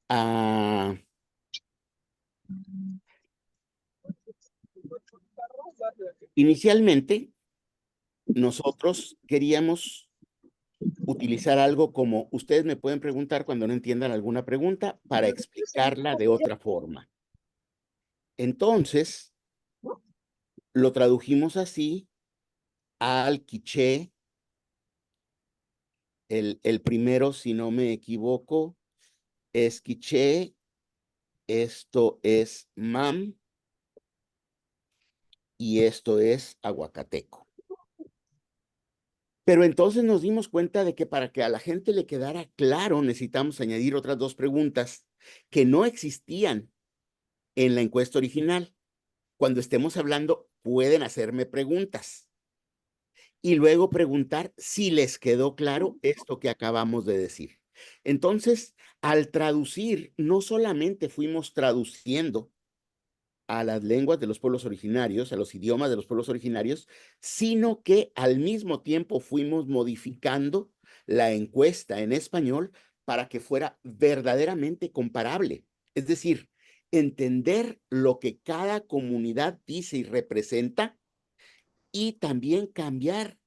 Ah, inicialmente, nosotros queríamos utilizar algo como, ustedes me pueden preguntar cuando no entiendan alguna pregunta para explicarla de otra forma. Entonces, lo tradujimos así al quiché. El primero, si no me equivoco, es quiché, esto es mam y esto es aguacateco. Pero entonces nos dimos cuenta de que para que a la gente le quedara claro, necesitamos añadir otras dos preguntas que no existían en la encuesta original. Cuando estemos hablando, pueden hacerme preguntas y luego preguntar si les quedó claro esto que acabamos de decir. Entonces, al traducir, no solamente fuimos traduciendo a las lenguas de los pueblos originarios, a los idiomas de los pueblos originarios, sino que al mismo tiempo fuimos modificando la encuesta en español para que fuera verdaderamente comparable. Es decir, entender lo que cada comunidad dice y representa y también cambiar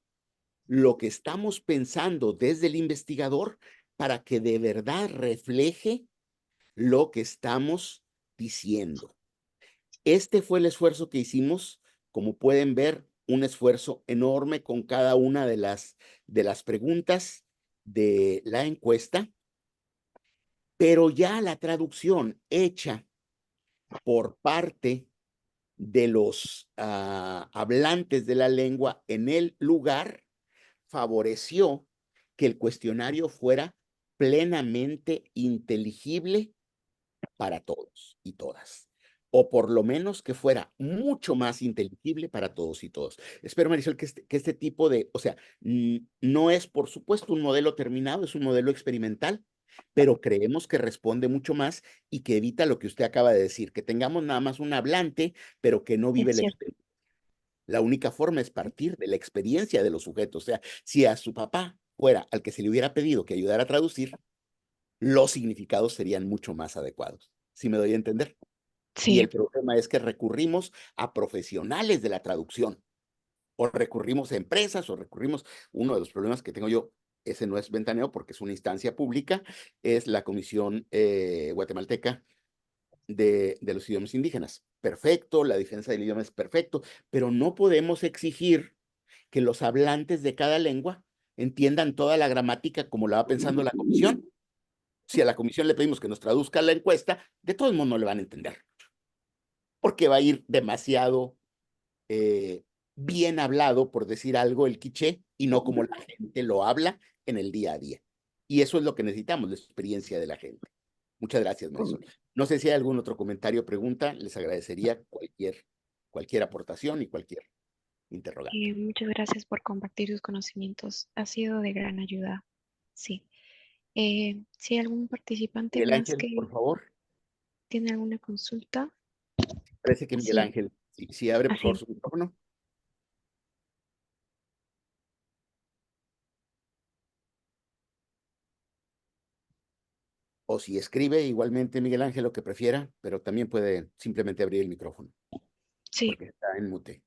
lo que estamos pensando desde el investigador para que de verdad refleje lo que estamos diciendo. Este fue el esfuerzo que hicimos, como pueden ver, un esfuerzo enorme con cada una de las preguntas de la encuesta, pero ya la traducción hecha por parte de los hablantes de la lengua en el lugar favoreció que el cuestionario fuera plenamente inteligible para todos y todas, o por lo menos que fuera mucho más inteligible para todos y todos. Espero, Marisol, que este tipo de, o sea, no es, por supuesto, un modelo terminado, es un modelo experimental, pero creemos que responde mucho más y que evita lo que usted acaba de decir, que tengamos nada más un hablante, pero que no Es vive la cierto. experiencia. La única forma es partir de la experiencia de los sujetos. O sea, si a su papá fuera al que se le hubiera pedido que ayudara a traducir, los significados serían mucho más adecuados. ¿Sí me doy a entender? Y Sí, el problema es que recurrimos a profesionales de la traducción, o recurrimos a empresas, o recurrimos, uno de los problemas que tengo yo, ese no es Ventaneo porque es una instancia pública, es la Comisión Guatemalteca de los idiomas indígenas. Perfecto, la defensa del idioma es perfecto, pero no podemos exigir que los hablantes de cada lengua entiendan toda la gramática como la va pensando la comisión. Si a la comisión le pedimos que nos traduzca la encuesta, de todos modos no le van a entender, porque va a ir demasiado eh, bien hablado, por decir algo, el quiché, y no como la gente lo habla en el día a día. Y eso es lo que necesitamos, la experiencia de la gente. Muchas gracias, Marisol. No sé si hay algún otro comentario o pregunta, les agradecería cualquier aportación y cualquier interrogante. muchas gracias por compartir sus conocimientos. Ha sido de gran ayuda. Sí. Si hay algún participante Miguel más Ángel, que por favor. tiene alguna consulta, Parece que Miguel sí, Ángel, si abre por favor así. su micrófono. O si escribe igualmente Miguel Ángel lo que prefiera, pero también puede simplemente abrir el micrófono, Sí. porque está en mute.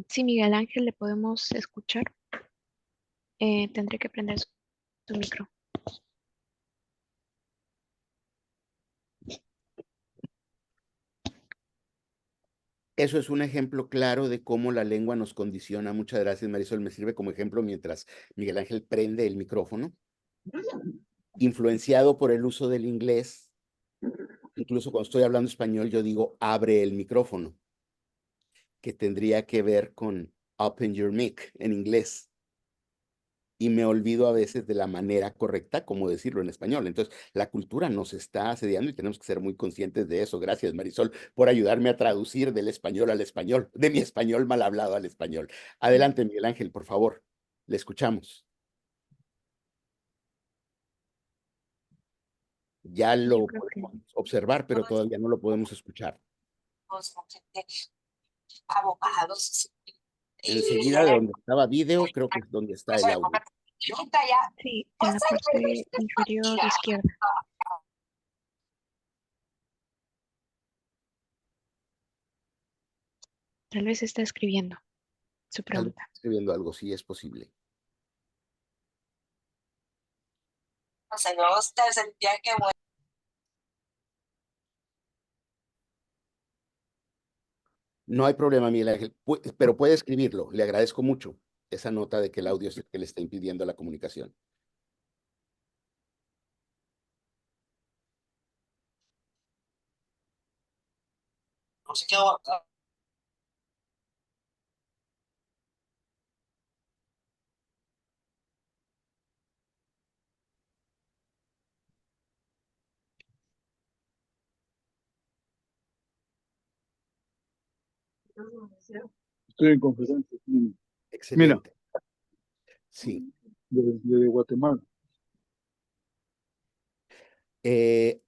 Sí, Miguel Ángel, le podemos escuchar. Tendré que prender su micro. Eso es un ejemplo claro de cómo la lengua nos condiciona. Muchas gracias, Marisol. Me sirve como ejemplo mientras Miguel Ángel prende el micrófono. Influenciado por el uso del inglés, incluso cuando estoy hablando español, yo digo abre el micrófono, que tendría que ver con open your mic en inglés. Y me olvido a veces de la manera correcta como decirlo en español. Entonces, la cultura nos está asediando y tenemos que ser muy conscientes de eso. Gracias, Marisol, por ayudarme a traducir del español al español, de mi español mal hablado al español. Adelante, Miguel Ángel, por favor. Le escuchamos. Ya Yo lo creo que podemos observar, pero todavía no lo podemos escuchar. abogados. Enseguida de donde estaba video, creo que es donde está el audio. Sí, en la parte inferior izquierda. Tal vez está escribiendo su Tal vez pregunta. escribiendo algo, sí es posible. No hay problema, Miguel Ángel, pero puede escribirlo. Le agradezco mucho esa nota de que el audio es el que le está impidiendo la comunicación. No sé qué hago acá. Estoy en conferencia. Mira, Excelente. Sí. de Guatemala.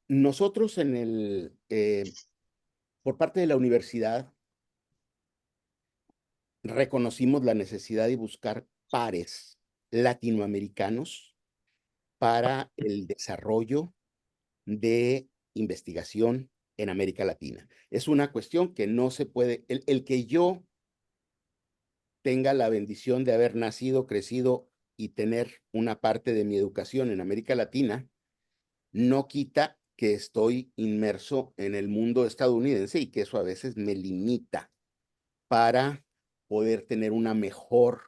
Nosotros por parte de la universidad reconocimos la necesidad de buscar pares latinoamericanos para el desarrollo de investigación en América Latina. Es una cuestión que no se puede, el que yo tenga la bendición de haber nacido, crecido y tener una parte de mi educación en América Latina, no quita que estoy inmerso en el mundo estadounidense y que eso a veces me limita para poder tener una mejor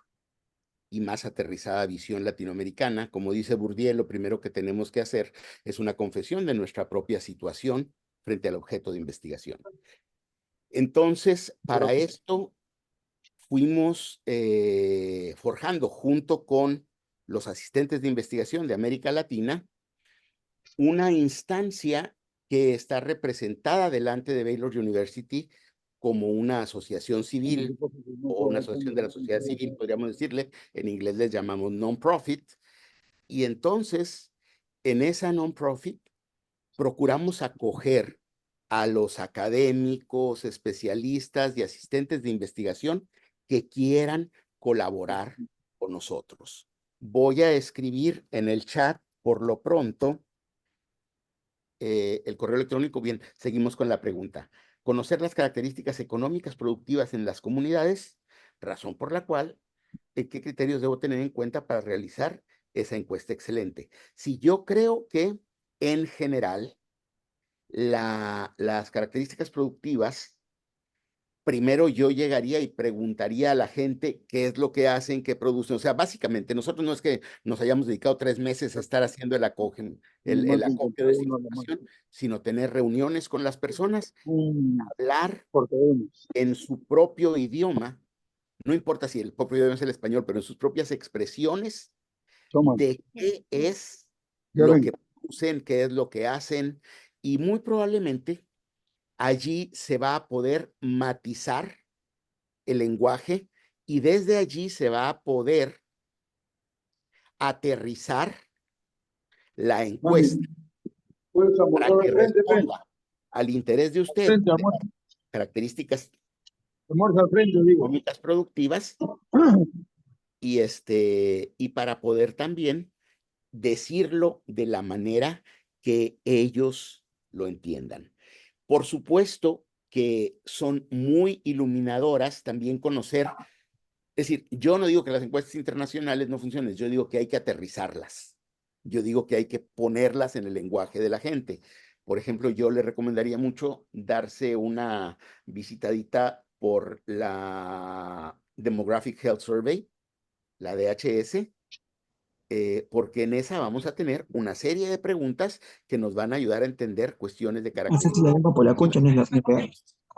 y más aterrizada visión latinoamericana. Como dice Bourdieu, lo primero que tenemos que hacer es una confesión de nuestra propia situación frente al objeto de investigación. Entonces, para esto fuimos forjando junto con los asistentes de investigación de América Latina una instancia que está representada delante de Baylor University como una asociación civil o una asociación de la sociedad civil, podríamos decirle, en inglés les llamamos non-profit, y entonces en esa non-profit procuramos acoger a los académicos, especialistas y asistentes de investigación que quieran colaborar con nosotros. Voy a escribir en el chat por lo pronto el correo electrónico. Bien, seguimos con la pregunta. Conocer las características económicas productivas en las comunidades, razón por la cual, ¿qué criterios debo tener en cuenta para realizar esa encuesta? Excelente. Si yo creo que en general las características productivas, primero yo llegaría y preguntaría a la gente qué es lo que hacen, qué producen. O sea, básicamente, nosotros no es que nos hayamos dedicado 3 meses a estar haciendo el acopio de esta información, sino tener reuniones con las personas, hablar en su propio idioma, no importa si el propio idioma es el español, pero en sus propias expresiones de qué es lo que producen, qué es lo que hacen, y muy probablemente allí se va a poder matizar el lenguaje y desde allí se va a poder aterrizar la encuesta para que responda al interés de usted de las características económicas productivas y para poder también decirlo de la manera que ellos lo entiendan. Por supuesto que son muy iluminadoras también conocer, es decir, yo no digo que las encuestas internacionales no funcionen, yo digo que hay que aterrizarlas, yo digo que hay que ponerlas en el lenguaje de la gente. Por ejemplo, yo le recomendaría mucho darse una visitadita por la Demographic Health Survey, la DHS, porque en esa vamos a tener una serie de preguntas que nos van a ayudar a entender cuestiones de características.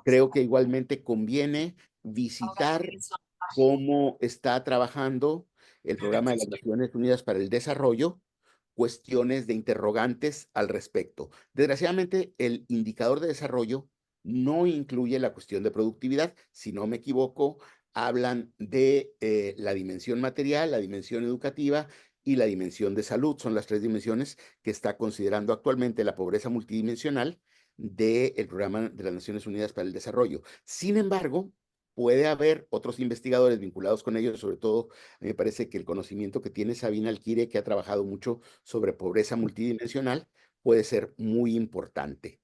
Creo que igualmente conviene visitar cómo está trabajando el programa de las Naciones Unidas para el Desarrollo, cuestiones de interrogantes al respecto. Desgraciadamente, el indicador de desarrollo no incluye la cuestión de productividad. Si no me equivoco, hablan de la dimensión material, la dimensión educativa y la dimensión de salud. Son las 3 dimensiones que está considerando actualmente la pobreza multidimensional del programa de las Naciones Unidas para el Desarrollo. Sin embargo, puede haber otros investigadores vinculados con ellos, sobre todo, a mí me parece que el conocimiento que tiene Sabina Alquire, que ha trabajado mucho sobre pobreza multidimensional, puede ser muy importante.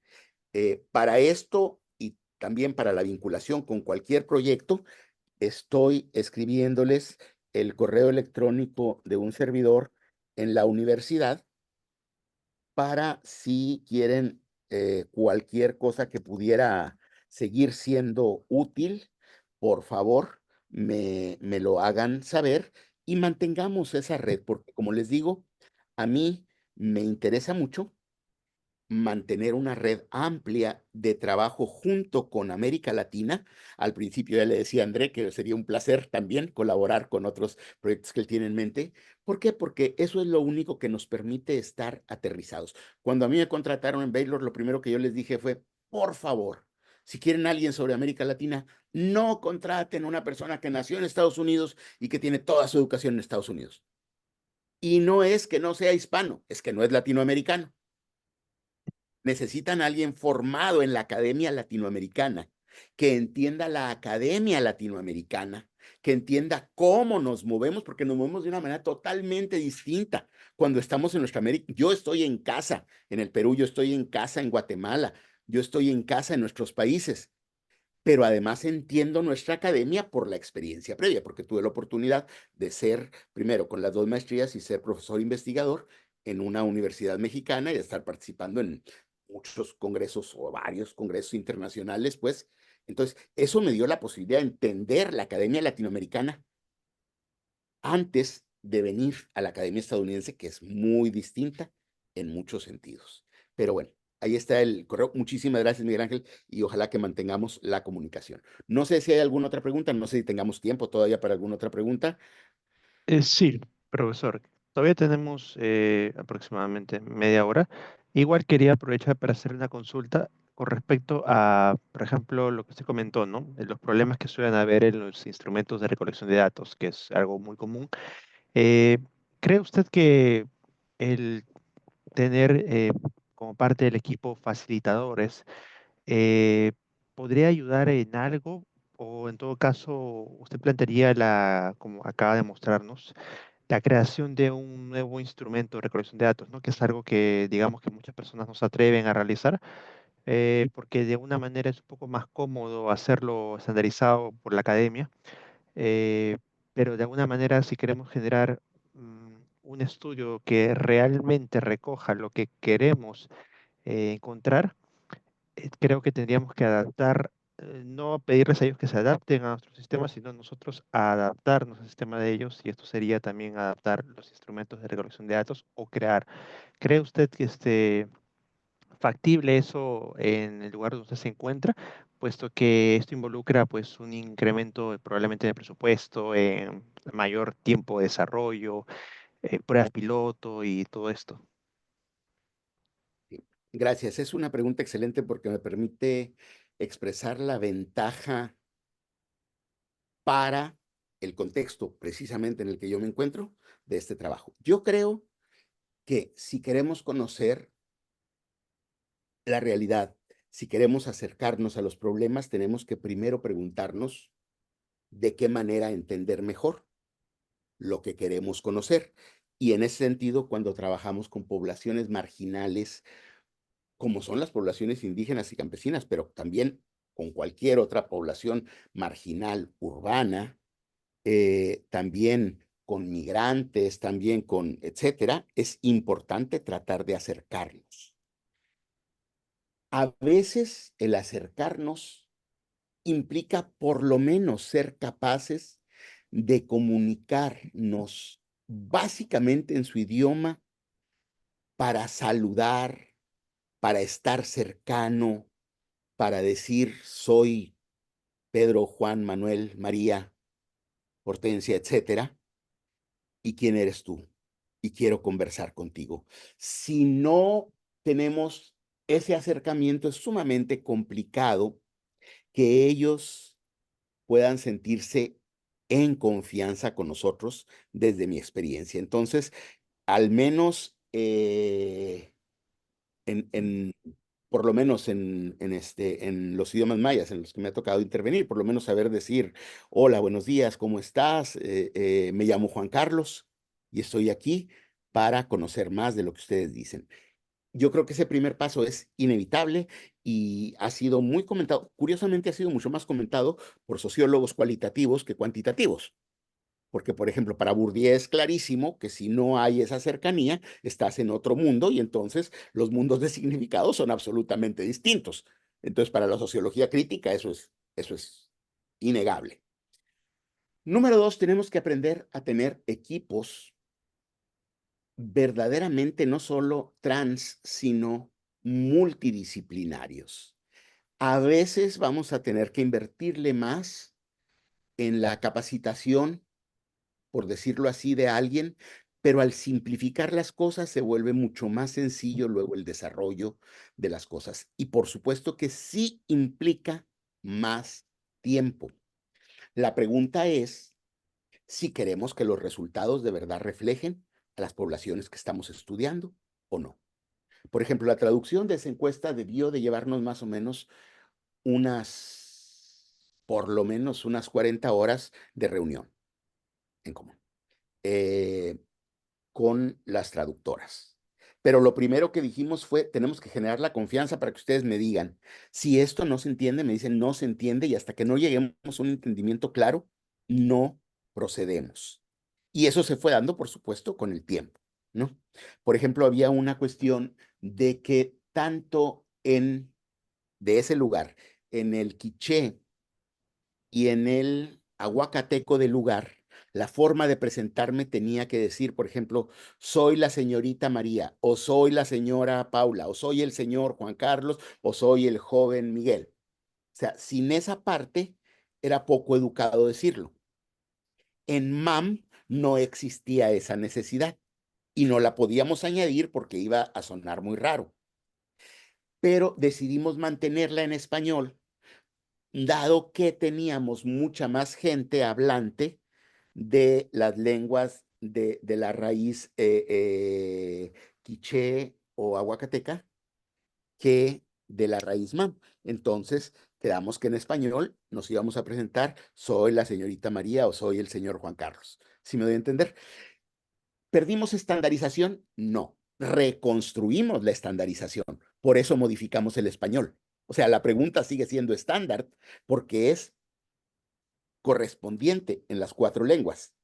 Para esto y también para la vinculación con cualquier proyecto, estoy escribiéndoles el correo electrónico de un servidor en la universidad para si quieren cualquier cosa que pudiera seguir siendo útil, por favor, me lo hagan saber y mantengamos esa red, porque como les digo, a mí me interesa mucho mantener una red amplia de trabajo junto con América Latina. Al principio ya le decía a André que sería un placer también colaborar con otros proyectos que él tiene en mente. ¿Por qué? Porque eso es lo único que nos permite estar aterrizados. Cuando a mí me contrataron en Baylor, lo primero que yo les dije fue, por favor, si quieren a alguien sobre América Latina, no contraten a una persona que nació en Estados Unidos y que tiene toda su educación en Estados Unidos. Y no es que no sea hispano, es que no es latinoamericano. Necesitan a alguien formado en la academia latinoamericana, que entienda la academia latinoamericana, que entienda cómo nos movemos, porque nos movemos de una manera totalmente distinta cuando estamos en nuestra América. Yo estoy en casa en el Perú, yo estoy en casa en Guatemala, yo estoy en casa en nuestros países, pero además entiendo nuestra academia por la experiencia previa, porque tuve la oportunidad de ser primero con las 2 maestrías y ser profesor investigador en una universidad mexicana y de estar participando en muchos congresos o varios congresos internacionales, pues. Entonces, eso me dio la posibilidad de entender la academia latinoamericana antes de venir a la academia estadounidense, que es muy distinta en muchos sentidos. Pero bueno, ahí está el correo. Muchísimas gracias, Miguel Ángel, y ojalá que mantengamos la comunicación. No sé si hay alguna otra pregunta, no sé si tengamos tiempo todavía para alguna otra pregunta. Sí, profesor. Todavía tenemos aproximadamente media hora. Igual quería aprovechar para hacer una consulta con respecto a, por ejemplo, lo que usted comentó, ¿no? Los problemas que suelen haber en los instrumentos de recolección de datos, que es algo muy común. Eh, ¿Cree usted que el tener como parte del equipo facilitadores eh, podría ayudar en algo? O en todo caso, usted plantearía como acaba de mostrarnos, la creación de un nuevo instrumento de recolección de datos, ¿no? Que es algo que, digamos, que muchas personas no se atreven a realizar, porque de una manera es un poco más cómodo hacerlo estandarizado por la academia, eh, pero de alguna manera si queremos generar un estudio que realmente recoja lo que queremos encontrar, creo que tendríamos que adaptar, no pedirles a ellos que se adapten a nuestro sistema, sino nosotros a adaptarnos al sistema de ellos, y esto sería también adaptar los instrumentos de recolección de datos o crear. ¿Cree usted que factible eso en el lugar donde usted se encuentra, puesto que esto involucra pues un incremento probablemente en el presupuesto, en mayor tiempo de desarrollo, pruebas piloto y todo esto? Sí. Gracias. Es una pregunta excelente porque me permite expresar la ventaja para el contexto precisamente en el que yo me encuentro de este trabajo. Yo creo que si queremos conocer la realidad, si queremos acercarnos a los problemas, tenemos que primero preguntarnos de qué manera entender mejor lo que queremos conocer. Y en ese sentido, cuando trabajamos con poblaciones marginales, como son las poblaciones indígenas y campesinas, pero también con cualquier otra población marginal urbana, también con migrantes, también con etcétera, es importante tratar de acercarnos. A veces el acercarnos implica por lo menos ser capaces de comunicarnos básicamente en su idioma para saludar, para estar cercano, para decir soy Pedro, Juan, Manuel, María, Hortensia, etcétera, y quién eres tú, y quiero conversar contigo. Si no tenemos ese acercamiento, es sumamente complicado que ellos puedan sentirse en confianza con nosotros desde mi experiencia. Entonces, al menos en por lo menos en los idiomas mayas en los que me ha tocado intervenir, por lo menos saber decir, hola, buenos días, ¿cómo estás? Me llamo Juan Carlos y estoy aquí para conocer más de lo que ustedes dicen. Yo creo que ese primer paso es inevitable y ha sido muy comentado. Curiosamente, ha sido mucho más comentado por sociólogos cualitativos que cuantitativos. Porque, por ejemplo, para Bourdieu es clarísimo que si no hay esa cercanía, estás en otro mundo y entonces los mundos de significado son absolutamente distintos. Entonces, para la sociología crítica, eso es innegable. Número dos, tenemos que aprender a tener equipos verdaderamente no solo trans, sino multidisciplinarios. A veces vamos a tener que invertirle más en la capacitación, por decirlo así, de alguien, pero al simplificar las cosas se vuelve mucho más sencillo luego el desarrollo de las cosas. Y por supuesto que sí implica más tiempo. La pregunta es si queremos que los resultados de verdad reflejen a las poblaciones que estamos estudiando o no. Por ejemplo, la traducción de esa encuesta debió de llevarnos más o menos por lo menos unas 40 horas de reunión en común con las traductoras. Pero lo primero que dijimos fue, tenemos que generar la confianza para que ustedes me digan, si esto no se entiende, me dicen, no se entiende y hasta que no lleguemos a un entendimiento claro, no procedemos. Y eso se fue dando, por supuesto, con el tiempo, ¿no? Por ejemplo, había una cuestión de que tanto de ese lugar, en el quiché y en el aguacateco del lugar, la forma de presentarme tenía que decir, por ejemplo, soy la señorita María, o soy la señora Paula, o soy el señor Juan Carlos, o soy el joven Miguel. O sea, sin esa parte era poco educado decirlo. En MAM no existía esa necesidad y no la podíamos añadir porque iba a sonar muy raro. Pero decidimos mantenerla en español, dado que teníamos mucha más gente hablante de las lenguas de la raíz quiché o aguacateca que de la raíz mam. Entonces, quedamos que en español nos íbamos a presentar, soy la señorita María o soy el señor Juan Carlos. ¿Sí me doy a entender? ¿Perdimos estandarización? No. Reconstruimos la estandarización. Por eso modificamos el español. O sea, la pregunta sigue siendo estándar porque es correspondiente en las 4 lenguas.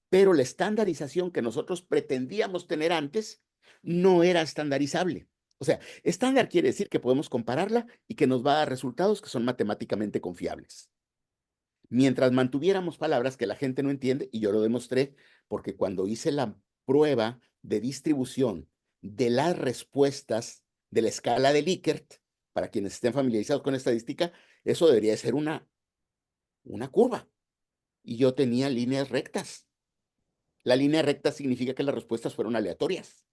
Pero la estandarización que nosotros pretendíamos tener antes no era estandarizable. O sea, estándar quiere decir que podemos compararla y que nos va a dar resultados que son matemáticamente confiables. Mientras mantuviéramos palabras que la gente no entiende, y yo lo demostré porque cuando hice la prueba de distribución de las respuestas de la escala de Likert, para quienes estén familiarizados con estadística, eso debería ser una curva. Y yo tenía líneas rectas. La línea recta significa que las respuestas fueron aleatorias.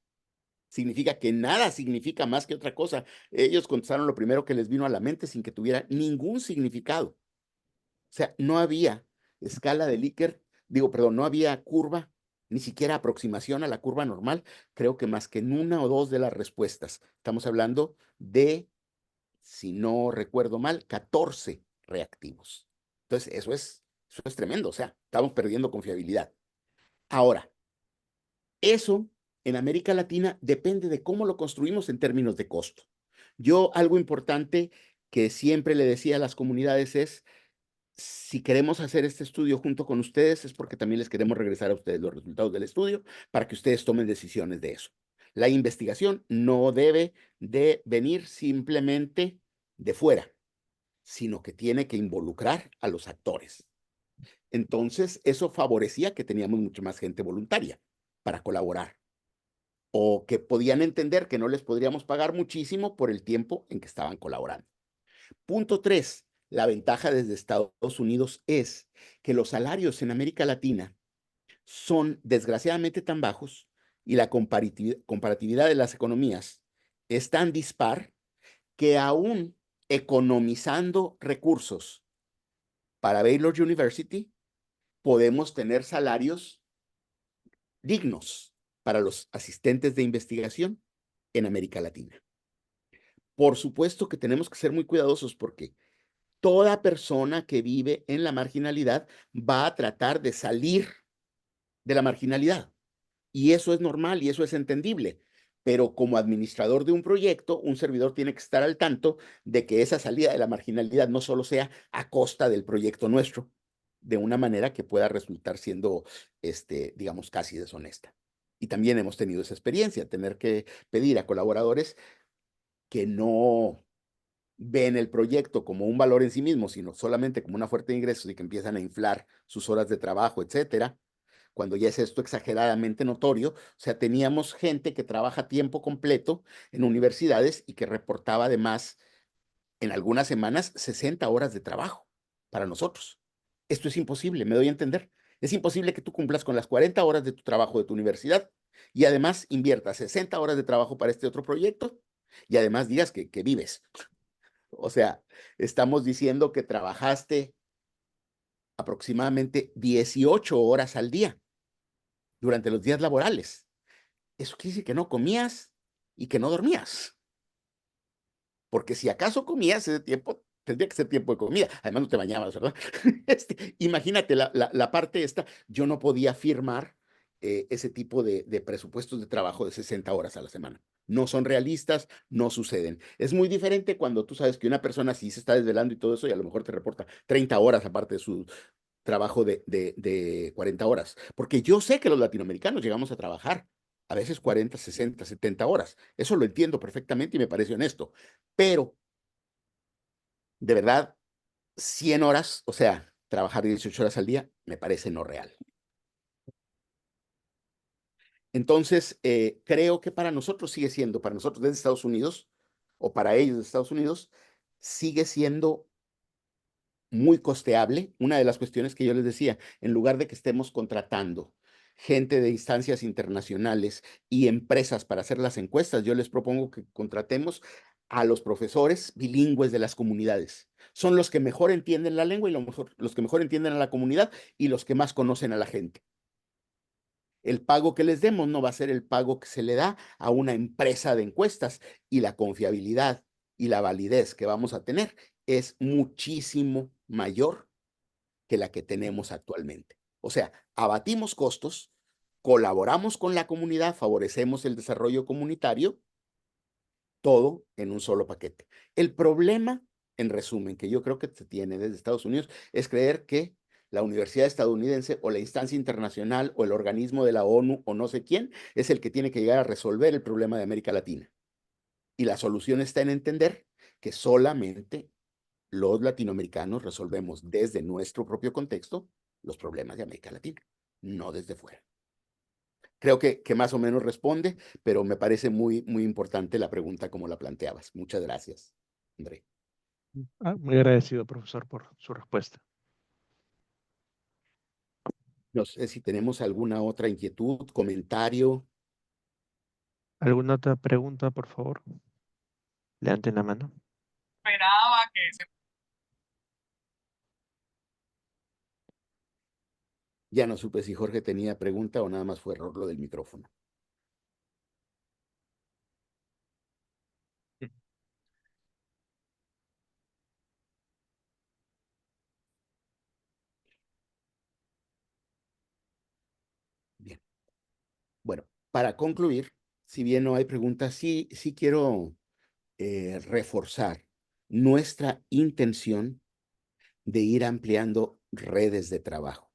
Significa que nada significa más que otra cosa. Ellos contestaron lo primero que les vino a la mente sin que tuviera ningún significado. O sea, no había escala de Likert, no había curva, ni siquiera aproximación a la curva normal, creo que más que en una o dos de las respuestas. Estamos hablando de, si no recuerdo mal, 14 reactivos. Entonces, eso es tremendo, o sea, estamos perdiendo confiabilidad. Ahora, eso en América Latina depende de cómo lo construimos en términos de costo. Yo algo importante que siempre le decía a las comunidades es, si queremos hacer este estudio junto con ustedes es porque también les queremos regresar a ustedes los resultados del estudio para que ustedes tomen decisiones de eso. La investigación no debe de venir simplemente de fuera, sino que tiene que involucrar a los actores. Entonces, eso favorecía que teníamos mucho más gente voluntaria para colaborar o que podían entender que no les podríamos pagar muchísimo por el tiempo en que estaban colaborando. Punto 3. La ventaja desde Estados Unidos es que los salarios en América Latina son desgraciadamente tan bajos y la comparatividad de las economías es tan dispar que aún economizando recursos para Baylor University, podemos tener salarios dignos para los asistentes de investigación en América Latina. Por supuesto que tenemos que ser muy cuidadosos porque toda persona que vive en la marginalidad va a tratar de salir de la marginalidad. Y eso es normal y eso es entendible. Pero como administrador de un proyecto, un servidor tiene que estar al tanto de que esa salida de la marginalidad no solo sea a costa del proyecto nuestro, de una manera que pueda resultar siendo, digamos, casi deshonesta. Y también hemos tenido esa experiencia, tener que pedir a colaboradores que no ven el proyecto como un valor en sí mismo, sino solamente como una fuente de ingresos y que empiezan a inflar sus horas de trabajo, etcétera, cuando ya es esto exageradamente notorio. O sea, teníamos gente que trabaja a tiempo completo en universidades y que reportaba además en algunas semanas 60 horas de trabajo para nosotros. Esto es imposible, me doy a entender. Es imposible que tú cumplas con las 40 horas de tu trabajo de tu universidad y además inviertas 60 horas de trabajo para este otro proyecto y además digas que vives. O sea, estamos diciendo que trabajaste aproximadamente 18 horas al día durante los días laborales. Eso quiere decir que no comías y que no dormías. Porque si acaso comías ese tiempo, tendría que ser tiempo de comida. Además no te bañabas, ¿verdad? Imagínate la parte esta. Yo no podía firmar ese tipo de presupuestos de trabajo de 60 horas a la semana. No son realistas, no suceden. Es muy diferente cuando tú sabes que una persona sí se está desvelando y todo eso y a lo mejor te reporta 30 horas aparte de su trabajo de 40 horas. Porque yo sé que los latinoamericanos llegamos a trabajar a veces 40, 60, 70 horas. Eso lo entiendo perfectamente y me parece honesto. Pero, de verdad, 100 horas, o sea, trabajar 18 horas al día, me parece no real. Entonces, creo que para nosotros sigue siendo, para nosotros desde Estados Unidos, o para ellos de Estados Unidos, sigue siendo muy costeable. Una de las cuestiones que yo les decía, en lugar de que estemos contratando gente de instancias internacionales y empresas para hacer las encuestas, yo les propongo que contratemos a los profesores bilingües de las comunidades. Son los que mejor entienden la lengua y los que mejor entienden a la comunidad y los que más conocen a la gente. El pago que les demos no va a ser el pago que se le da a una empresa de encuestas y la confiabilidad y la validez que vamos a tener es muchísimo mayor que la que tenemos actualmente. O sea, abatimos costos, colaboramos con la comunidad, favorecemos el desarrollo comunitario, todo en un solo paquete. El problema, en resumen, que yo creo que se tiene desde Estados Unidos, es creer que la universidad estadounidense o la instancia internacional o el organismo de la ONU o no sé quién es el que tiene que llegar a resolver el problema de América Latina. Y la solución está en entender que solamente los latinoamericanos resolvemos desde nuestro propio contexto los problemas de América Latina, no desde fuera. Creo que más o menos responde, pero me parece muy, muy importante la pregunta como la planteabas. Muchas gracias, André. Muy agradecido, profesor, por su respuesta. No sé si tenemos alguna otra inquietud, comentario. ¿Alguna otra pregunta, por favor? Levanten la mano. Esperaba que se Ya no supe si Jorge tenía pregunta o nada más fue error lo del micrófono. Bien. Bueno, para concluir, si bien no hay preguntas, sí quiero reforzar nuestra intención de ir ampliando redes de trabajo,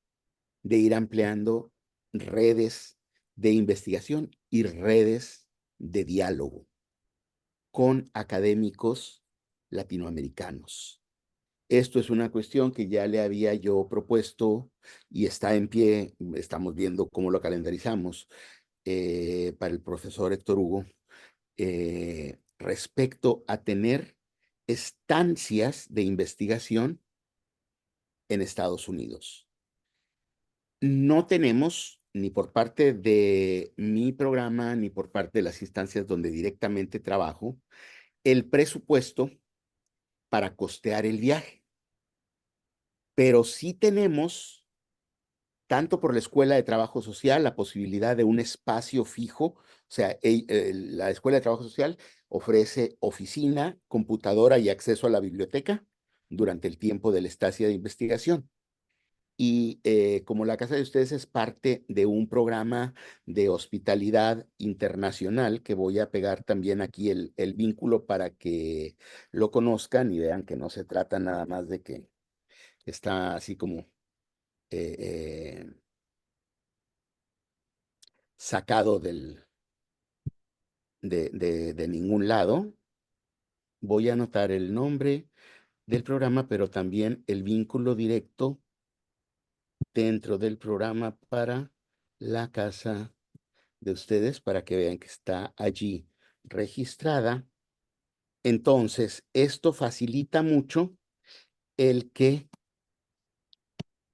de ir ampliando redes de investigación y redes de diálogo con académicos latinoamericanos. Esto es una cuestión que ya le había yo propuesto y está en pie. Estamos viendo cómo lo calendarizamos para el profesor Héctor Hugo respecto a tener estancias de investigación en Estados Unidos. No tenemos, ni por parte de mi programa, ni por parte de las instancias donde directamente trabajo, el presupuesto para costear el viaje. Pero sí tenemos, tanto por la Escuela de Trabajo Social, la posibilidad de un espacio fijo. O sea, la Escuela de Trabajo Social ofrece oficina, computadora y acceso a la biblioteca durante el tiempo de la estancia de investigación. Y como la casa de ustedes es parte de un programa de hospitalidad internacional, que voy a pegar también aquí el vínculo para que lo conozcan y vean que no se trata nada más de que está así como sacado de ningún lado. Voy a anotar el nombre del programa, pero también el vínculo directo dentro del programa para la casa de ustedes, para que vean que está allí registrada. Entonces, esto facilita mucho el que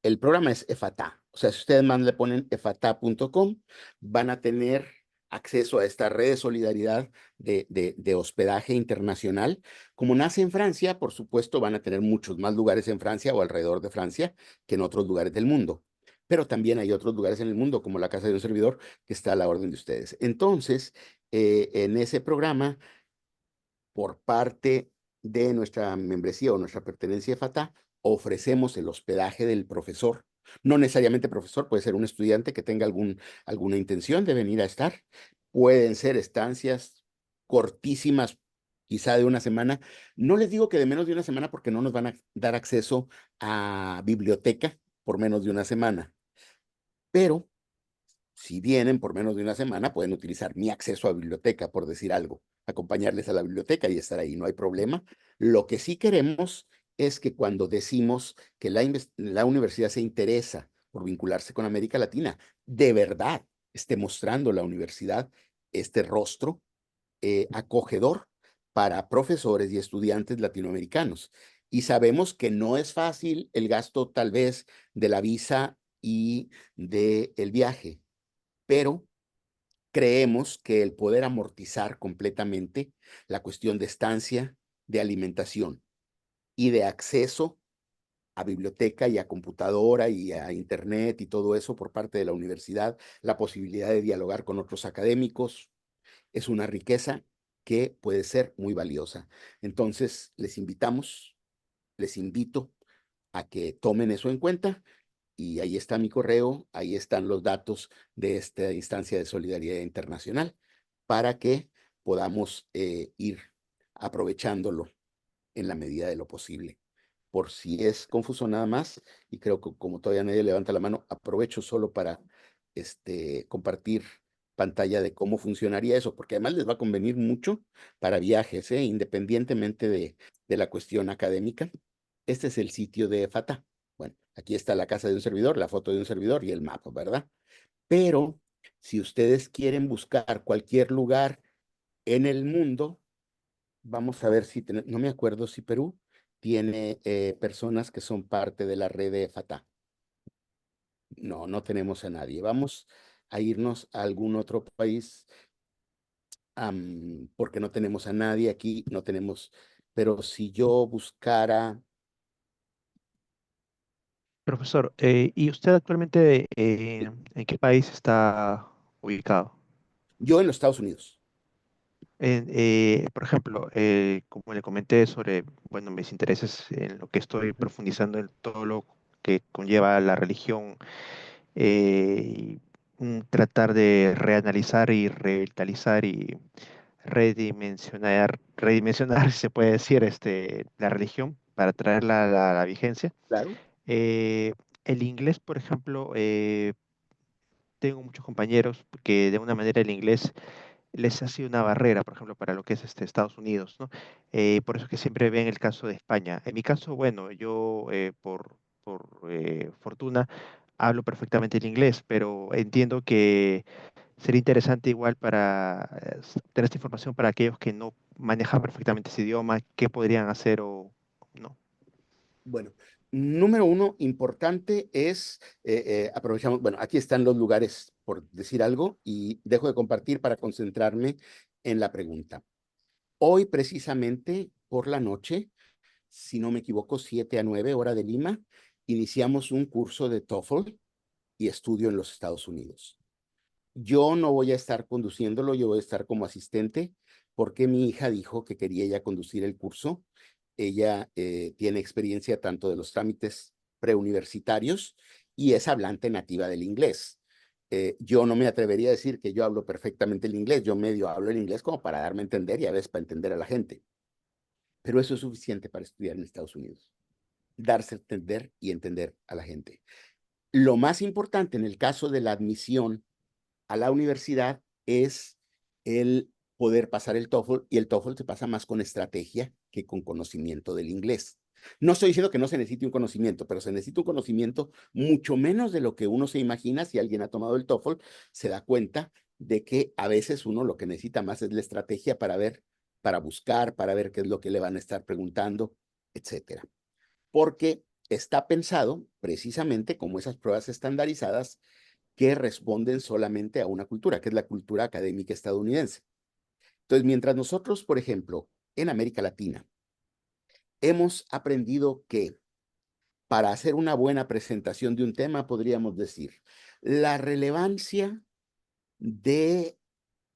el programa es EFATA. O sea, si ustedes más le ponen efata.com, van a tener acceso a esta red de solidaridad de hospedaje internacional. Como nace en Francia, por supuesto, van a tener muchos más lugares en Francia o alrededor de Francia que en otros lugares del mundo. Pero también hay otros lugares en el mundo, como la casa de un servidor, que está a la orden de ustedes. Entonces, en ese programa, por parte de nuestra membresía o nuestra pertenencia a FATA, ofrecemos el hospedaje del profesor. No necesariamente profesor, puede ser un estudiante que tenga alguna intención de venir a estar. Pueden ser estancias cortísimas, quizá de una semana. No les digo que de menos de una semana porque no nos van a dar acceso a biblioteca por menos de una semana. Pero si vienen por menos de una semana, pueden utilizar mi acceso a biblioteca, por decir algo, acompañarles a la biblioteca y estar ahí, no hay problema. Lo que sí queremos es que cuando decimos que la universidad se interesa por vincularse con América Latina, de verdad esté mostrando la universidad este rostro acogedor para profesores y estudiantes latinoamericanos. Y sabemos que no es fácil el gasto tal vez de la visa y del viaje, pero creemos que el poder amortizar completamente la cuestión de estancia, de alimentación y de acceso a biblioteca y a computadora y a internet y todo eso por parte de la universidad, la posibilidad de dialogar con otros académicos, es una riqueza que puede ser muy valiosa. Entonces, les invito a que tomen eso en cuenta y ahí está mi correo, ahí están los datos de esta instancia de solidaridad internacional para que podamos ir aprovechándolo en la medida de lo posible. Por si es confuso nada más, y creo que como todavía nadie levanta la mano, aprovecho solo para compartir pantalla de cómo funcionaría eso, porque además les va a convenir mucho para viajes, independientemente de la cuestión académica. Este es el sitio de FATA. Bueno, aquí está la casa de un servidor, la foto de un servidor y el mapa, ¿verdad? Pero si ustedes quieren buscar cualquier lugar en el mundo, vamos a ver si, no me acuerdo si Perú tiene personas que son parte de la red de FATA. No, no tenemos a nadie. Vamos a irnos a algún otro país porque no tenemos a nadie aquí, no tenemos, pero si yo buscara, Profesor, ¿y usted actualmente en qué país está ubicado? yo en los Estados Unidos. Por ejemplo, como le comenté sobre, bueno, mis intereses en lo que estoy profundizando en todo lo que conlleva la religión, y tratar de reanalizar y revitalizar y redimensionar, si se puede decir, la religión para traerla a la vigencia. Claro. Eh, el inglés, por ejemplo, tengo muchos compañeros que de una manera el inglés les ha sido una barrera, por ejemplo, para lo que es Estados Unidos, ¿no? Por eso que siempre ven el caso de España. En mi caso, bueno, yo por fortuna hablo perfectamente el inglés, pero entiendo que sería interesante igual para tener esta información para aquellos que no manejan perfectamente ese idioma, qué podrían hacer o no. Bueno, número uno, importante es, aprovechamos, bueno, aquí están los lugares, por decir algo, y dejo de compartir para concentrarme en la pregunta. Hoy, precisamente, por la noche, si no me equivoco, 7 a 9 hora de Lima, iniciamos un curso de TOEFL y estudio en los Estados Unidos. Yo no voy a estar conduciéndolo, yo voy a estar como asistente, porque mi hija dijo que quería ella conducir el curso. Ella tiene experiencia tanto de los trámites preuniversitarios y es hablante nativa del inglés. Yo no me atrevería a decir que yo hablo perfectamente el inglés, yo medio hablo el inglés como para darme a entender y a veces para entender a la gente. Pero eso es suficiente para estudiar en Estados Unidos. Darse a entender y entender a la gente. Lo más importante en el caso de la admisión a la universidad es el poder pasar el TOEFL, y el TOEFL se pasa más con estrategia que con conocimiento del inglés. No estoy diciendo que no se necesite un conocimiento, pero se necesita un conocimiento mucho menos de lo que uno se imagina. Si alguien ha tomado el TOEFL, se da cuenta de que a veces uno lo que necesita más es la estrategia para ver, para buscar, para ver qué es lo que le van a estar preguntando, etcétera. Porque está pensado precisamente como esas pruebas estandarizadas que responden solamente a una cultura, que es la cultura académica estadounidense. Entonces, mientras nosotros, por ejemplo, en América Latina, hemos aprendido que para hacer una buena presentación de un tema, podríamos decir, la relevancia de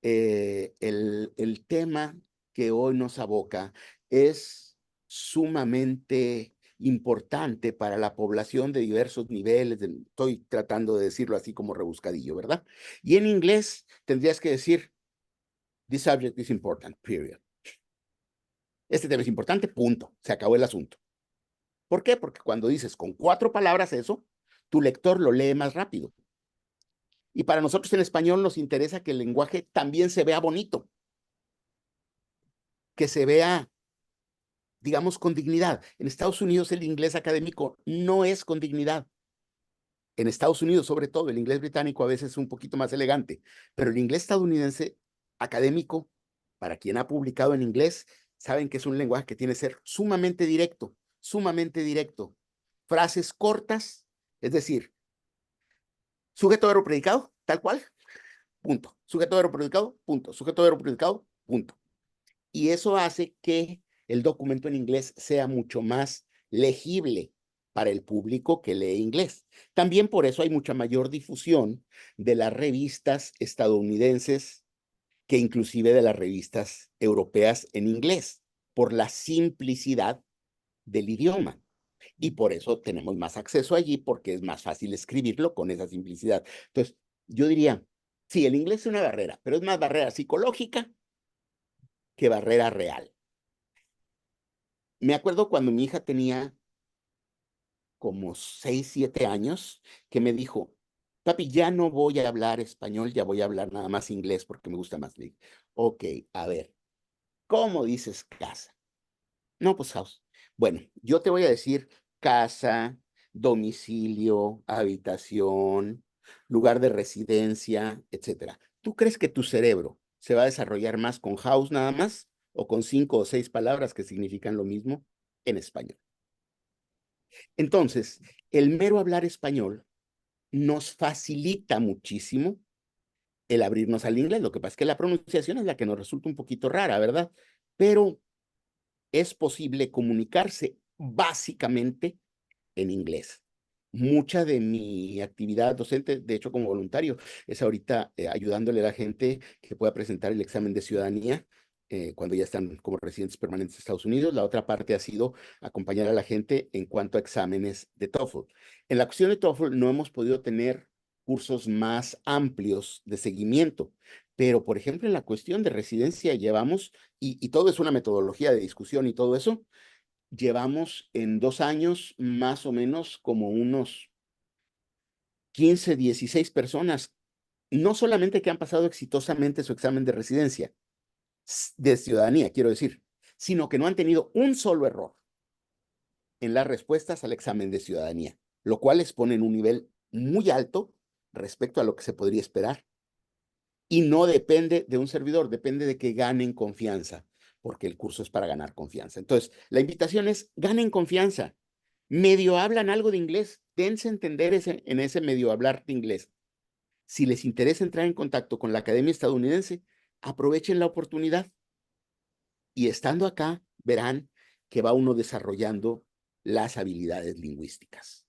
el tema que hoy nos aboca es sumamente importante para la población de diversos niveles. Estoy tratando de decirlo así como rebuscadillo, ¿verdad? Y en inglés tendrías que decir, this subject is important, period. Este tema es importante, punto. Se acabó el asunto. ¿Por qué? Porque cuando dices con 4 palabras eso, tu lector lo lee más rápido. Y para nosotros en español nos interesa que el lenguaje también se vea bonito, que se vea, digamos, con dignidad. En Estados Unidos el inglés académico no es con dignidad. En Estados Unidos, sobre todo, el inglés británico a veces es un poquito más elegante, pero el inglés estadounidense académico, para quien ha publicado en inglés, saben que es un lenguaje que tiene que ser sumamente directo, sumamente directo. Frases cortas, es decir, sujeto, verbo, predicado, tal cual, punto. Sujeto, verbo, predicado, punto. Sujeto, verbo, predicado, punto. Y eso hace que el documento en inglés sea mucho más legible para el público que lee inglés. También por eso hay mucha mayor difusión de las revistas estadounidenses que inclusive de las revistas europeas en inglés, por la simplicidad del idioma. Y por eso tenemos más acceso allí, porque es más fácil escribirlo con esa simplicidad. Entonces, yo diría, sí, el inglés es una barrera, pero es más barrera psicológica que barrera real. Me acuerdo cuando mi hija tenía como 6, 7 años, que me dijo, papi, ya no voy a hablar español, ya voy a hablar nada más inglés porque me gusta más. Le dije, ok, a ver, ¿cómo dices casa? No, pues house. Bueno, yo te voy a decir casa, domicilio, habitación, lugar de residencia, etcétera. ¿Tú crees que tu cerebro se va a desarrollar más con house nada más o con 5 o 6 palabras que significan lo mismo en español? Entonces, el mero hablar español nos facilita muchísimo el abrirnos al inglés. Lo que pasa es que la pronunciación es la que nos resulta un poquito rara, ¿verdad? Pero es posible comunicarse básicamente en inglés. Mucha de mi actividad docente, de hecho como voluntario, es ahorita ayudándole a la gente que pueda presentar el examen de ciudadanía cuando ya están como residentes permanentes de Estados Unidos. La otra parte ha sido acompañar a la gente en cuanto a exámenes de TOEFL. En la cuestión de TOEFL no hemos podido tener cursos más amplios de seguimiento, pero por ejemplo en la cuestión de residencia llevamos, y todo es una metodología de discusión y todo eso, llevamos en 2 años más o menos como unos 15, 16 personas, no solamente que han pasado exitosamente su examen de residencia, de ciudadanía, quiero decir, sino que no han tenido un solo error en las respuestas al examen de ciudadanía, lo cual les pone en un nivel muy alto respecto a lo que se podría esperar. Y no depende de un servidor, depende de que ganen confianza, porque el curso es para ganar confianza. Entonces, la invitación es, ganen confianza. Medio hablan algo de inglés, dense a entender en ese medio hablar de inglés. Si les interesa entrar en contacto con la Academia Estadounidense, aprovechen la oportunidad. Y estando acá, verán que va uno desarrollando las habilidades lingüísticas.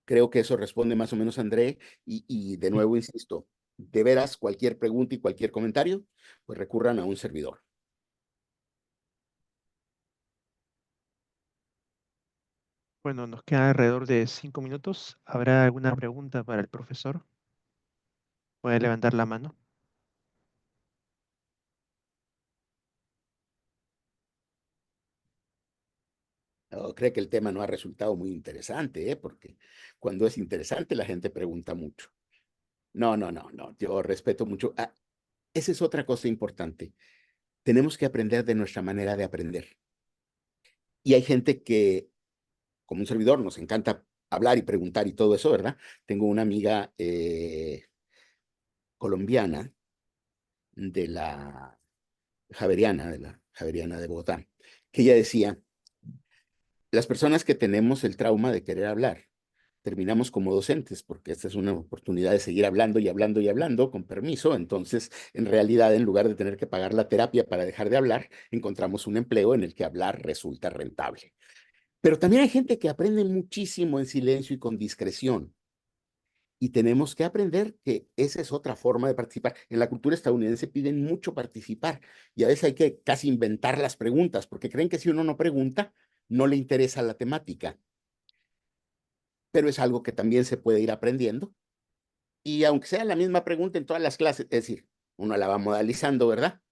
Creo que eso responde más o menos, André, y de nuevo insisto, de veras cualquier pregunta y cualquier comentario, pues recurran a un servidor. Bueno, nos queda alrededor de 5 minutos. ¿Habrá alguna pregunta para el profesor? Puede levantar la mano. Creo que el tema no ha resultado muy interesante, ¿eh? Porque cuando es interesante la gente pregunta mucho. No, no, no, no, yo respeto mucho. Esa es otra cosa importante. Tenemos que aprender de nuestra manera de aprender. Y hay gente que, como un servidor, nos encanta hablar y preguntar y todo eso, ¿verdad? Tengo una amiga colombiana de la Javeriana de Bogotá, que ella decía, las personas que tenemos el trauma de querer hablar, terminamos como docentes, porque esta es una oportunidad de seguir hablando y hablando y hablando, con permiso. Entonces, en realidad, en lugar de tener que pagar la terapia para dejar de hablar, encontramos un empleo en el que hablar resulta rentable. Pero también hay gente que aprende muchísimo en silencio y con discreción. Y tenemos que aprender que esa es otra forma de participar. En la cultura estadounidense piden mucho participar y a veces hay que casi inventar las preguntas porque creen que si uno no pregunta, no le interesa la temática. Pero es algo que también se puede ir aprendiendo. Y aunque sea la misma pregunta en todas las clases, es decir, uno la va modalizando, ¿verdad?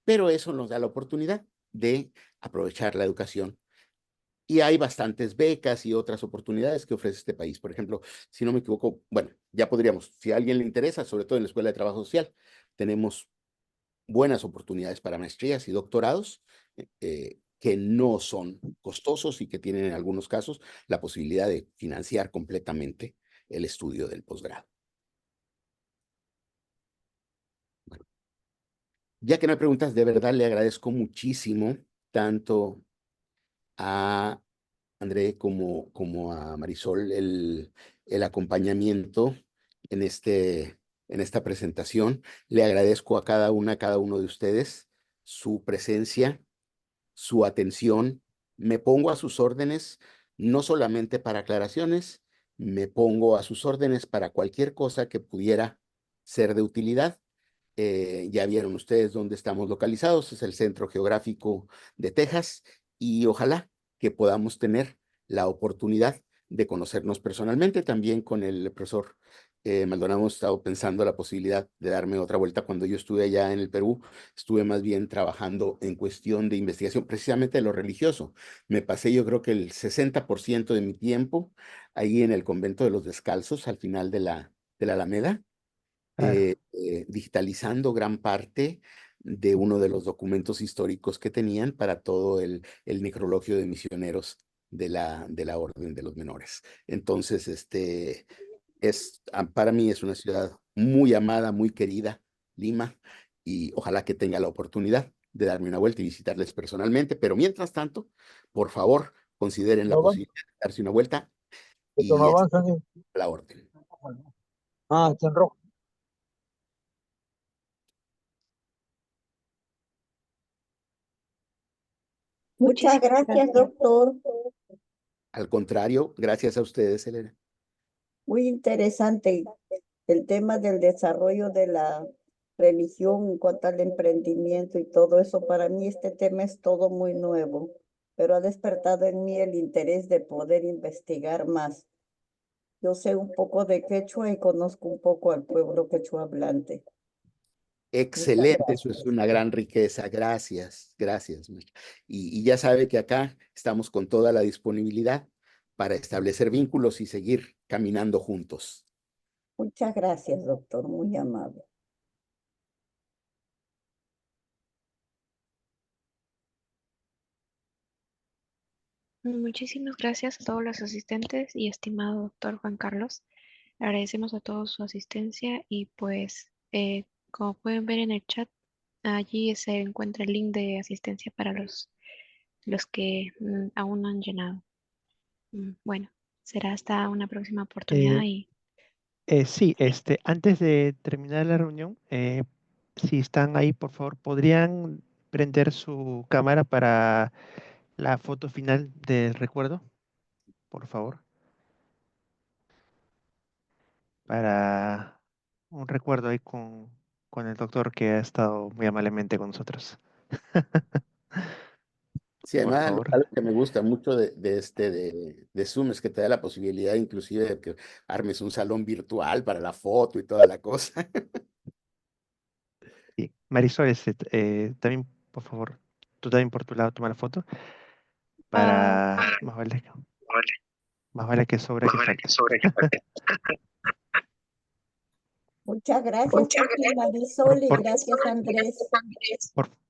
Pero eso nos da la oportunidad de aprovechar la educación. Y hay bastantes becas y otras oportunidades que ofrece este país. Por ejemplo, si no me equivoco, bueno, ya podríamos, si a alguien le interesa, sobre todo en la Escuela de Trabajo Social, tenemos buenas oportunidades para maestrías y doctorados que no son costosos y que tienen en algunos casos la posibilidad de financiar completamente el estudio del posgrado. Bueno, ya que no hay preguntas, de verdad le agradezco muchísimo tanto a André como a Marisol el acompañamiento en, en esta presentación. Le agradezco a cada uno de ustedes su presencia, su atención. Me pongo a sus órdenes, no solamente para aclaraciones, me pongo a sus órdenes para cualquier cosa que pudiera ser de utilidad. Ya vieron ustedes dónde estamos localizados, es el centro geográfico de Texas y ojalá que podamos tener la oportunidad de conocernos personalmente. También con el profesor Maldonado hemos estado pensando la posibilidad de darme otra vuelta. Cuando yo estuve allá en el Perú, estuve más bien trabajando en cuestión de investigación precisamente de lo religioso. Me pasé yo creo que el 60% de mi tiempo ahí en el convento de los Descalzos al final de la Alameda Claro. digitalizando gran parte de uno de los documentos históricos que tenían para todo el necrologio de misioneros de la Orden de los Menores. Entonces, para mí es una ciudad muy amada, muy querida, Lima, y ojalá que tenga la oportunidad de darme una vuelta y visitarles personalmente, pero mientras tanto, por favor, consideren No la avanza, posibilidad de darse una vuelta pero y no está avanzan. a la orden. Ah, está en rojo. Muchas Muchísimas gracias, gracias. doctor. Al contrario, gracias a ustedes, Elena. Muy interesante el tema del desarrollo de la religión en cuanto al emprendimiento y todo eso. Para mí este tema es todo muy nuevo, pero ha despertado en mí el interés de poder investigar más. Yo sé un poco de quechua y conozco un poco al pueblo quechua hablante. Muchas Excelente, eso es gracias. una gran riqueza. Gracias, gracias, maestra. Y ya sabe que acá estamos con toda la disponibilidad para establecer vínculos y seguir caminando juntos. Muchas gracias, doctor. Muy amable. Muchísimas gracias a todos los asistentes y estimado doctor Juan Carlos. Agradecemos a todos su asistencia y pues como pueden ver en el chat, allí se encuentra el link de asistencia para los que aún no han llenado. Bueno, será hasta una próxima oportunidad Eh, y sí, antes de terminar la reunión, si están ahí, por favor, ¿podrían prender su cámara para la foto final del recuerdo? Por favor. Para un recuerdo ahí con el doctor que ha estado muy amablemente con nosotros. Sí, Por además, favor. algo que me gusta mucho de Zoom es que te da la posibilidad inclusive de que armes un salón virtual para la foto y toda la cosa. Sí. Marisol, también, por favor, tú también por tu lado toma la foto Ah, para más vale que sobre que falte. Muchas gracias, Tati Marisol, y Por, gracias, Andrés.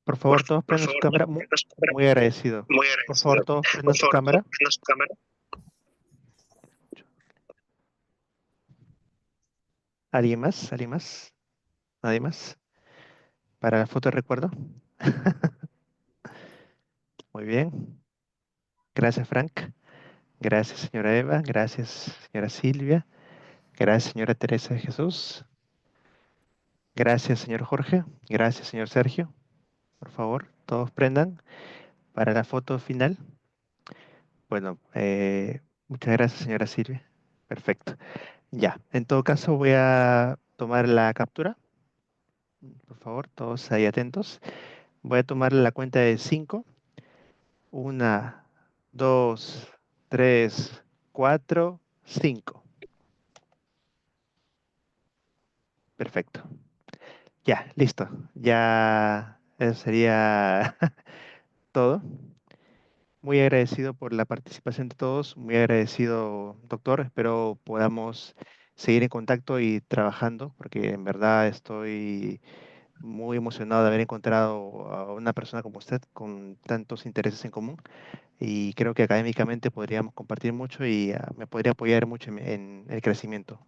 por favor, todos prendan su cámara. Muy agradecido. Por favor, todos prendan su cámara. ¿Alguien más? ¿Alguien más? ¿Nadie más? Para la foto de recuerdo. Muy bien. Gracias, Frank. Gracias, señora Eva. Gracias, señora Silvia. Gracias, señora Teresa de Jesús. Gracias, señor Jorge. Gracias, señor Sergio. Por favor, todos prendan para la foto final. Bueno, muchas gracias, señora Silvia. Perfecto. Ya, en todo caso voy a tomar la captura. Por favor, todos ahí atentos. Voy a tomar la cuenta de 5. 1, 2, 3, 4, 5. Perfecto. Ya, listo. Ya eso sería todo. Muy agradecido por la participación de todos. Muy agradecido, doctor. Espero podamos seguir en contacto y trabajando, porque en verdad estoy muy emocionado de haber encontrado a una persona como usted con tantos intereses en común. Y creo que académicamente podríamos compartir mucho y me podría apoyar mucho en el crecimiento.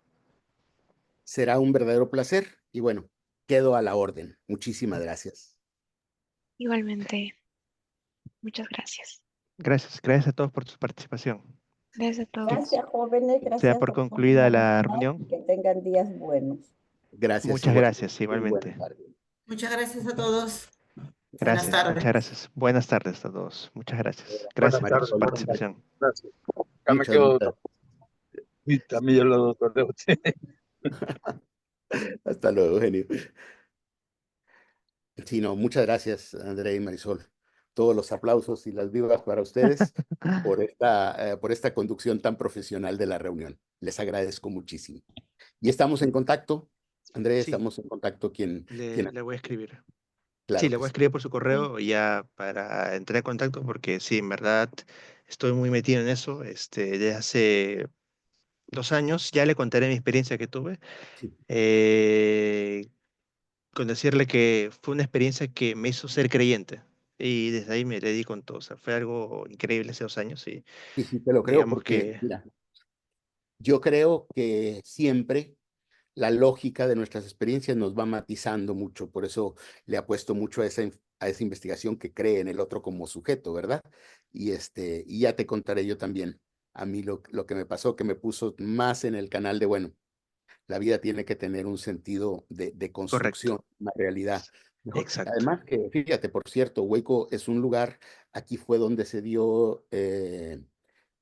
Será un verdadero placer y bueno, quedo a la orden. Muchísimas gracias. igualmente, muchas gracias. Gracias, gracias a todos por su participación. Gracias a todos. Gracias, jóvenes, Sea gracias por por concluida la acompañarnos reunión. y que tengan días buenos. Gracias Muchas igual. gracias, Muy buena igualmente. tarde. Muchas gracias a todos. Buenas Gracias, tardes. muchas gracias. Buenas tardes a todos. Muchas gracias. Buenas Gracias por tardes, su buenas tardes. participación. Gracias. Acá me Muchas, quedo, muchas. y también yo lo doctor de usted. Hasta luego, Eugenio. Sí, no, muchas gracias, Andrea y Marisol. Todos los aplausos y las vivas para ustedes por esta conducción tan profesional de la reunión. Les agradezco muchísimo. Y estamos en contacto, Andrés, Sí, estamos en contacto le voy a escribir. Sí, claro le que voy a sí. escribir por su correo ya para entrar en contacto porque sí, en verdad estoy muy metido en eso. Desde hace 2 años ya le contaré mi experiencia que tuve. Sí. Con decirle que fue una experiencia que me hizo ser creyente y desde ahí me le di con todo. O sea, fue algo increíble hace 2 años y Sí, sí, te lo creo digamos porque, que mira, yo creo que siempre la lógica de nuestras experiencias nos va matizando mucho, por eso le apuesto mucho a esa investigación que cree en el otro como sujeto, ¿verdad? Y ya te contaré yo también a mí lo que me pasó, que me puso más en el canal de, bueno, la vida tiene que tener un sentido de construcción, correcto, una realidad mejor. exacto, Además que, fíjate, por cierto, Hueco es un lugar, aquí fue donde se dio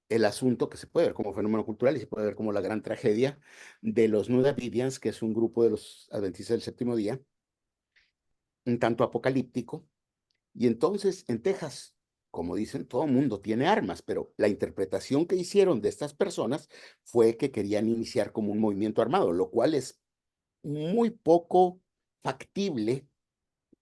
el asunto que se puede ver como fenómeno cultural y se puede ver como la gran tragedia de los New Davidians, que es un grupo de los adventistas del séptimo día, un tanto apocalíptico. Y entonces en Texas, como dicen, todo el mundo tiene armas, pero la interpretación que hicieron de estas personas fue que querían iniciar como un movimiento armado, lo cual es muy poco factible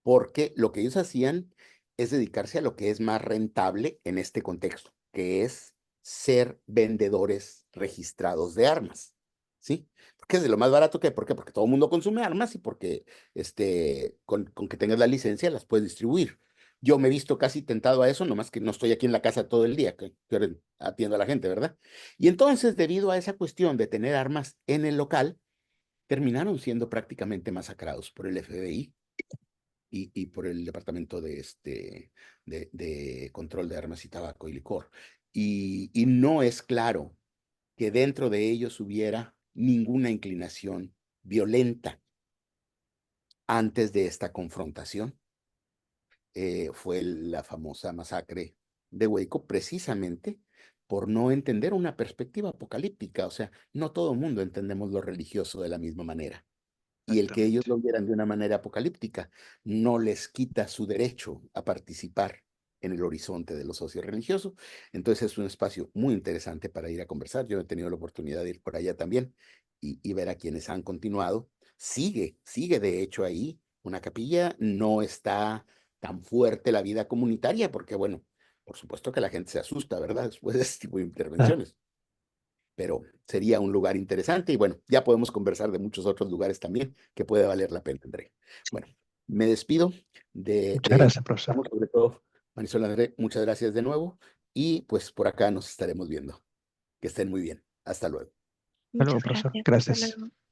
porque lo que ellos hacían es dedicarse a lo que es más rentable en este contexto, que es ser vendedores registrados de armas, ¿sí? Porque es de lo más barato que, ¿por qué? Porque todo el mundo consume armas y porque con que tengas la licencia las puedes distribuir. Yo me he visto casi tentado a eso, nomás que no estoy aquí en la casa todo el día, que ahora atiendo a la gente, ¿verdad? Y entonces, debido a esa cuestión de tener armas en el local, terminaron siendo prácticamente masacrados por el FBI y por el Departamento de Control de Armas y Tabaco y Licor. Y no es claro que dentro de ellos hubiera ninguna inclinación violenta antes de esta confrontación. Fue la famosa masacre de Waco precisamente por no entender una perspectiva apocalíptica. O sea, no todo el mundo entendemos lo religioso de la misma manera. Y el que ellos Exactamente. lo vieran de una manera apocalíptica no les quita su derecho a participar en el horizonte de lo socio-religioso. Entonces es un espacio muy interesante para ir a conversar. Yo he tenido la oportunidad de ir por allá también y ver a quienes han continuado. Sigue de hecho ahí una capilla, no está tan fuerte la vida comunitaria, porque bueno, por supuesto que la gente se asusta, ¿verdad? Después de este tipo de Claro. intervenciones, pero sería un lugar interesante y bueno, ya podemos conversar de muchos otros lugares también que puede valer la pena, André. Bueno, me despido Muchas gracias, profesor. estamos sobre todo, Marisol, André, muchas gracias de nuevo y pues por acá nos estaremos viendo. Que estén muy bien. Hasta luego. Hasta luego, Muchas profesor. gracias. Hasta Gracias. luego.